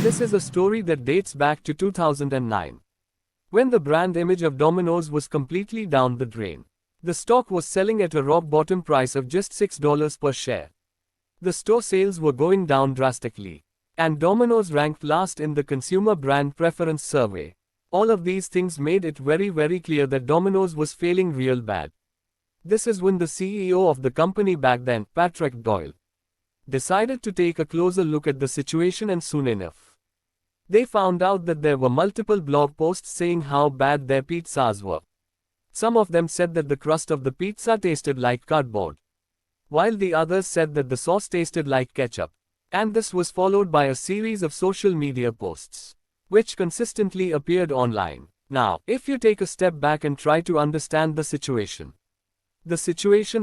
This is a story that dates back to 2009, when the brand image of Domino's was completely down the drain. The stock was selling at a rock-bottom price of just $6 per share. The store sales were going down drastically, and Domino's ranked last in the Consumer Brand Preference Survey. All of these things made it very clear that Domino's was failing real bad. This is when the CEO of the company back then, Patrick Doyle, decided to take a closer look at the situation, and soon enough, they found out that there were multiple blog posts saying how bad their pizzas were. Some of them said that the crust of the pizza tasted like cardboard, while the others said that the sauce tasted like ketchup. And this was followed by a series of social media posts, which consistently appeared online. Now, if you take a step back and try to understand the situation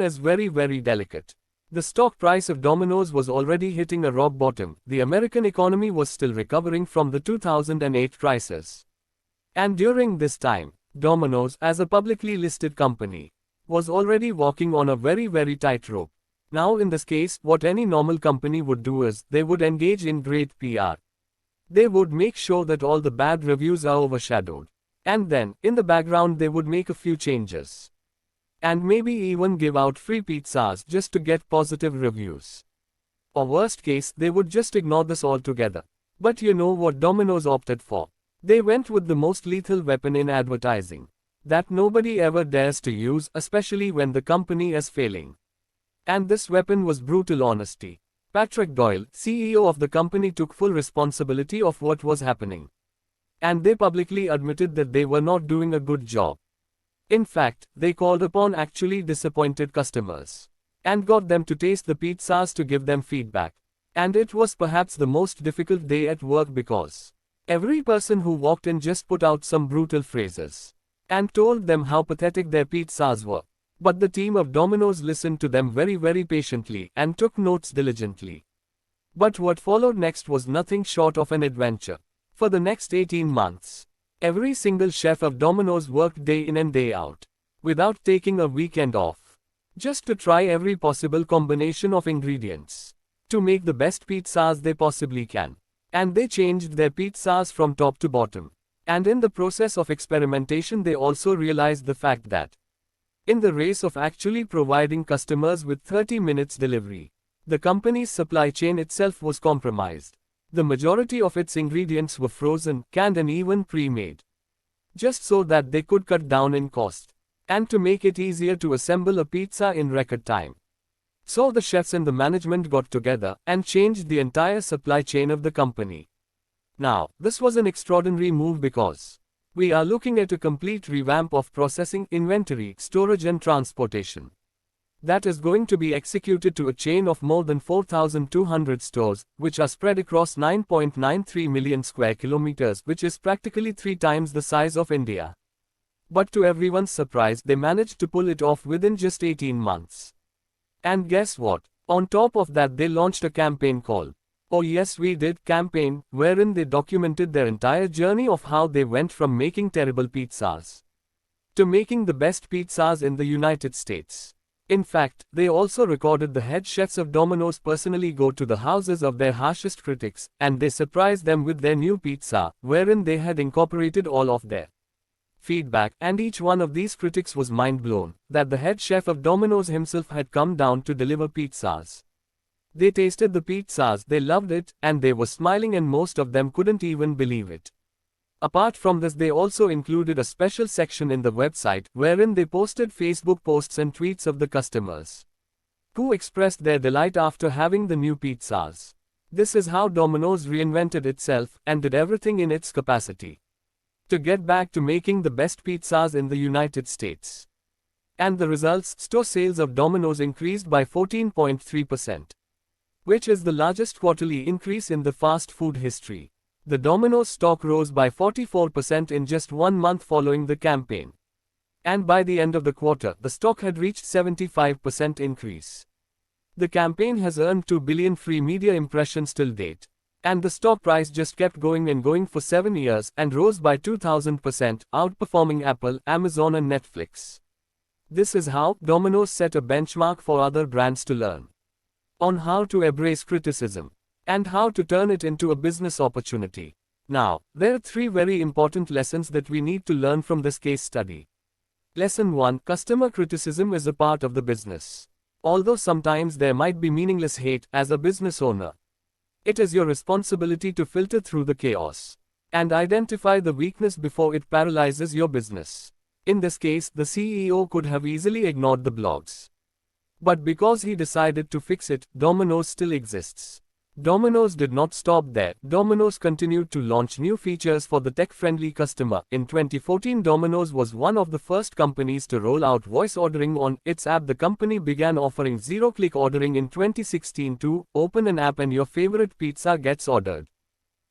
is very delicate. The stock price of Domino's was already hitting a rock bottom. The American economy was still recovering from the 2008 crisis. And during this time, Domino's, as a publicly listed company, was already walking on a very tight rope. Now in this case, what any normal company would do is, they would engage in great PR. They would make sure that all the bad reviews are overshadowed. And then, in the background, they would make a few changes. And maybe even give out free pizzas just to get positive reviews. Or worst case, they would just ignore this altogether. But you know what Domino's opted for? They went with the most lethal weapon in advertising that nobody ever dares to use, especially when the company is failing. And this weapon was brutal honesty. Patrick Doyle, CEO of the company, took full responsibility of what was happening. And they publicly admitted that they were not doing a good job. In fact, they called upon actually disappointed customers and got them to taste the pizzas to give them feedback. And it was perhaps the most difficult day at work, because every person who walked in just put out some brutal phrases and told them how pathetic their pizzas were. But the team of Domino's listened to them very patiently and took notes diligently. But what followed next was nothing short of an adventure. For the next 18 months, every single chef of Domino's worked day in and day out, without taking a weekend off, just to try every possible combination of ingredients to make the best pizzas they possibly can. And they changed their pizzas from top to bottom. And in the process of experimentation, they also realized the fact that in the race of actually providing customers with 30 minutes delivery, the company's supply chain itself was compromised. The majority of its ingredients were frozen, canned, and even pre-made, just so that they could cut down in cost, and to make it easier to assemble a pizza in record time. So the chefs and the management got together and changed the entire supply chain of the company. Now, this was an extraordinary move, because we are looking at a complete revamp of processing, inventory, storage and transportation that is going to be executed to a chain of more than 4,200 stores, which are spread across 9.93 million square kilometers, which is practically 3 times the size of India. But to everyone's surprise, they managed to pull it off within just 18 months. And guess what? On top of that, they launched a campaign called "Oh Yes We Did" campaign, wherein they documented their entire journey of how they went from making terrible pizzas to making the best pizzas in the United States. In fact, they also recorded the head chefs of Domino's personally go to the houses of their harshest critics, and they surprised them with their new pizza, wherein they had incorporated all of their feedback, and each one of these critics was mind-blown that the head chef of Domino's himself had come down to deliver pizzas. They tasted the pizzas, they loved it, and they were smiling, and most of them couldn't even believe it. Apart from this, they also included a special section in the website, wherein they posted Facebook posts and tweets of the customers who expressed their delight after having the new pizzas. This is how Domino's reinvented itself, and did everything in its capacity to get back to making the best pizzas in the United States. And the results: store sales of Domino's increased by 14.3%. which is the largest quarterly increase in the fast food history. The Domino's stock rose by 44% in just 1 month following the campaign. And by the end of the quarter, the stock had reached 75% increase. The campaign has earned 2 billion free media impressions till date. And the stock price just kept going and going for 7 years and rose by 2000%, outperforming Apple, Amazon and Netflix. This is how Domino's set a benchmark for other brands to learn on how to embrace criticism. and how to turn it into a business opportunity. Now, there are three very important lessons that we need to learn from this case study. Lesson 1: Customer criticism is a part of the business. Although sometimes there might be meaningless hate, as a business owner, it is your responsibility to filter through the chaos and identify the weakness before it paralyzes your business. In this case, the CEO could have easily ignored the blogs. But because he decided to fix it, Domino's still exists. Domino's did not stop there. Domino's continued to launch new features for the tech-friendly customer. In 2014, Domino's was one of the first companies to roll out voice ordering on its app. The company began offering zero-click ordering in 2016 too. Open an app and your favorite pizza gets ordered.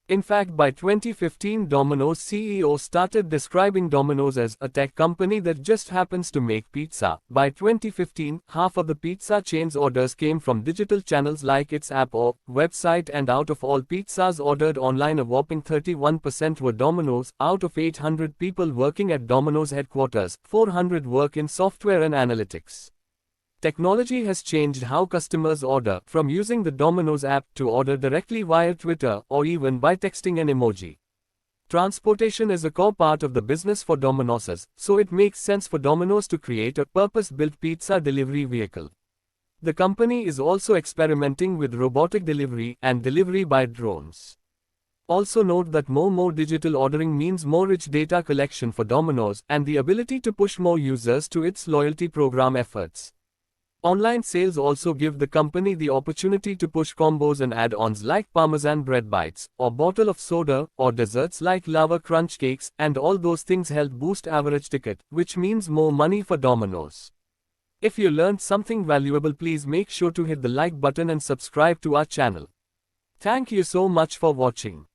In fact, by 2015, Domino's CEO started describing Domino's as a tech company that just happens to make pizza. By 2015, half of the pizza chain's orders came from digital channels like its app or website, and out of all pizzas ordered online, a whopping 31% were Domino's. Out of 800 people working at Domino's headquarters, 400 work in software and analytics. Technology has changed how customers order, from using the Domino's app to order directly via Twitter or even by texting an emoji. Transportation is a core part of the business for Domino's, so it makes sense for Domino's to create a purpose-built pizza delivery vehicle. The company is also experimenting with robotic delivery and delivery by drones. Also note that more digital ordering means more rich data collection for Domino's and the ability to push more users to its loyalty program efforts. Online sales also give the company the opportunity to push combos and add-ons like Parmesan bread bites, or bottle of soda, or desserts like lava crunch cakes, and all those things help boost average ticket, which means more money for Domino's. If you learned something valuable, please make sure to hit the like button and subscribe to our channel. Thank you so much for watching.